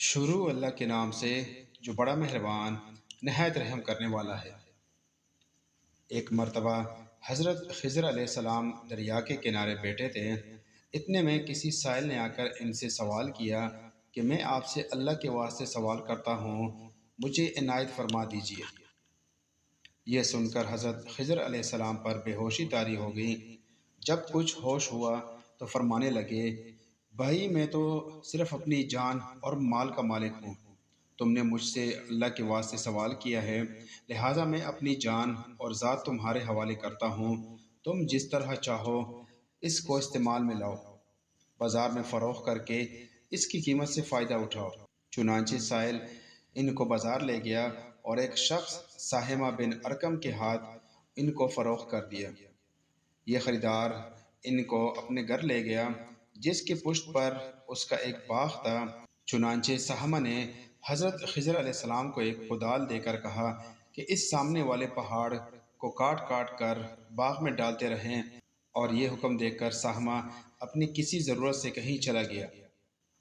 شروع اللہ کے نام سے جو بڑا مہربان نہایت رحم کرنے والا ہے۔ ایک مرتبہ حضرت خضر علیہ السلام دریا کے کنارے بیٹھے تھے۔ اتنے میں کسی سائل نے آ کر ان سے سوال کیا کہ میں آپ سے اللہ کے واسطے سوال کرتا ہوں، مجھے عنایت فرما دیجیے۔ یہ سن کر حضرت خضر علیہ السلام پر بے ہوشی طاری ہو گئی۔ جب کچھ ہوش ہوا تو فرمانے لگے، بھائی میں تو صرف اپنی جان اور مال کا مالک ہوں۔ تم نے مجھ سے اللہ کے واسطے سوال کیا ہے، لہٰذا میں اپنی جان اور ذات تمہارے حوالے کرتا ہوں۔ تم جس طرح چاہو اس کو استعمال میں لاؤ، بازار میں فروخت کر کے اس کی قیمت سے فائدہ اٹھاؤ۔ چنانچہ سائل ان کو بازار لے گیا اور ایک شخص ساہمہ بن ارکم کے ہاتھ ان کو فروخت کر دیا۔ یہ خریدار ان کو اپنے گھر لے گیا جس کی پشت پر اس کا ایک باغ تھا۔ چنانچہ ساہمہ نے حضرت خضر علیہ السلام کو ایک کدال دے کر کہا کہ اس سامنے والے پہاڑ کو کاٹ کاٹ کر باغ میں ڈالتے رہیں، اور یہ حکم دے کر ساہمہ اپنی کسی ضرورت سے کہیں چلا گیا،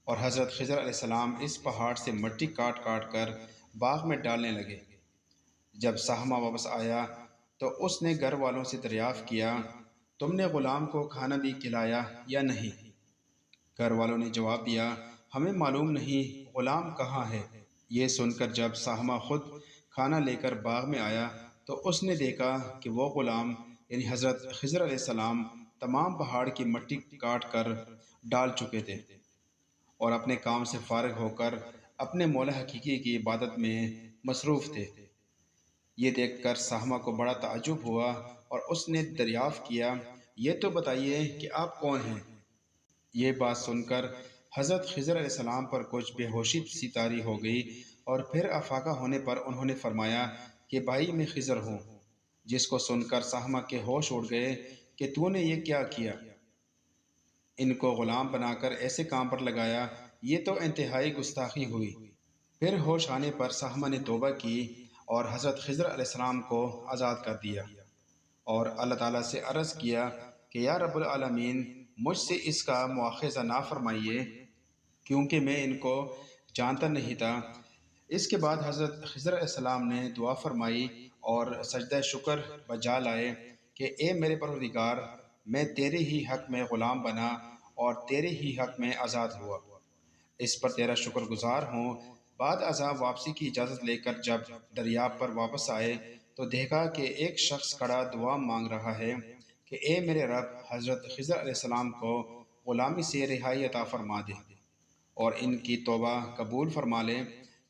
اور حضرت خضر علیہ السلام اس پہاڑ سے مٹی کاٹ کاٹ کر باغ میں ڈالنے لگے۔ جب ساہمہ واپس آیا تو اس نے گھر والوں سے دریافت کیا، تم نے غلام کو کھانا بھی کھلایا یا نہیں؟ گھر والوں نے جواب دیا، ہمیں معلوم نہیں غلام کہاں ہے۔ یہ سن کر جب ساہمہ خود کھانا لے کر باغ میں آیا تو اس نے دیکھا کہ وہ غلام یعنی حضرت خضر علیہ السلام تمام پہاڑ کی مٹی کاٹ کر ڈال چکے تھے اور اپنے کام سے فارغ ہو کر اپنے مولا حقیقی کی عبادت میں مصروف تھے۔ یہ دیکھ کر ساہمہ کو بڑا تعجب ہوا اور اس نے دریافت کیا، یہ تو بتائیے کہ آپ کون ہیں؟ یہ بات سن کر حضرت خضر علیہ السلام پر کچھ بے ہوشی سی طاری ہو گئی، اور پھر افاقہ ہونے پر انہوں نے فرمایا کہ بھائی میں خضر ہوں۔ جس کو سن کر ساہمہ کے ہوش اڑ گئے کہ تو نے یہ کیا کیا، ان کو غلام بنا کر ایسے کام پر لگایا، یہ تو انتہائی گستاخی ہوئی۔ پھر ہوش آنے پر ساہمہ نے توبہ کی اور حضرت خضر علیہ السلام کو آزاد کر دیا، اور اللہ تعالیٰ سے عرض کیا کہ یا رب العالمین مجھ سے اس کا مواخذہ نہ فرمائیے، کیونکہ میں ان کو جانتا نہیں تھا۔ اس کے بعد حضرت خضر علیہ السلام نے دعا فرمائی اور سجدہ شکر بجا لائے کہ اے میرے پروردگار، میں تیرے ہی حق میں غلام بنا اور تیرے ہی حق میں آزاد ہوا، اس پر تیرا شکر گزار ہوں۔ بعد ازاں واپسی کی اجازت لے کر جب دریا پر واپس آئے تو دیکھا کہ ایک شخص کھڑا دعا مانگ رہا ہے کہ اے میرے رب، حضرت خضر علیہ السلام کو غلامی سے رہائی عطا فرما دے اور ان کی توبہ قبول فرما لے۔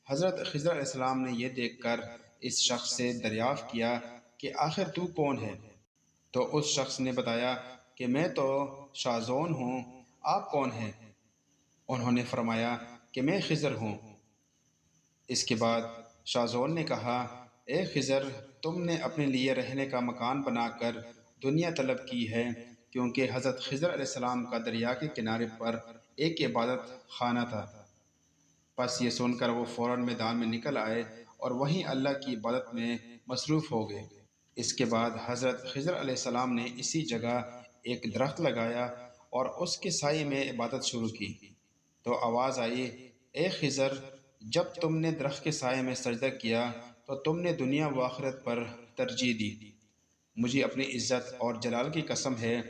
حضرت خضر علیہ السلام نے یہ دیکھ کر اس شخص سے دریافت کیا کہ آخر تو کون ہے؟ تو اس شخص نے بتایا کہ میں تو شازون ہوں، آپ کون ہیں؟ انہوں نے فرمایا کہ میں خضر ہوں۔ اس کے بعد شازون نے کہا، اے خضر، تم نے اپنے لیے رہنے کا مکان بنا کر دنیا طلب کی ہے، کیونکہ حضرت خضر علیہ السلام کا دریا کے کنارے پر ایک عبادت خانہ تھا۔ پس یہ سن کر وہ فوراً میدان میں نکل آئے اور وہیں اللہ کی عبادت میں مصروف ہو گئے۔ اس کے بعد حضرت خضر علیہ السلام نے اسی جگہ ایک درخت لگایا اور اس کے سائے میں عبادت شروع کی، تو آواز آئی، اے خضر، جب تم نے درخت کے سائے میں سجدہ کیا تو تم نے دنیا و آخرت پر ترجیح دی۔ مجھے اپنی عزت اور جلال کی قسم ہے،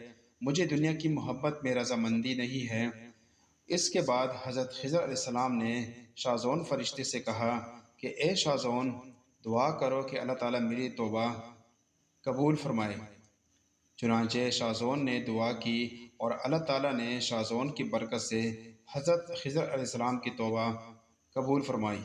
مجھے دنیا کی محبت میں رضامندی نہیں ہے۔ اس کے بعد حضرت خضر علیہ السلام نے شازون فرشتے سے کہا کہ اے شازون، دعا کرو کہ اللہ تعالیٰ میری توبہ قبول فرمائے۔ چنانچہ شازون نے دعا کی اور اللہ تعالیٰ نے شازون کی برکت سے حضرت خضر علیہ السلام کی توبہ قبول فرمائی۔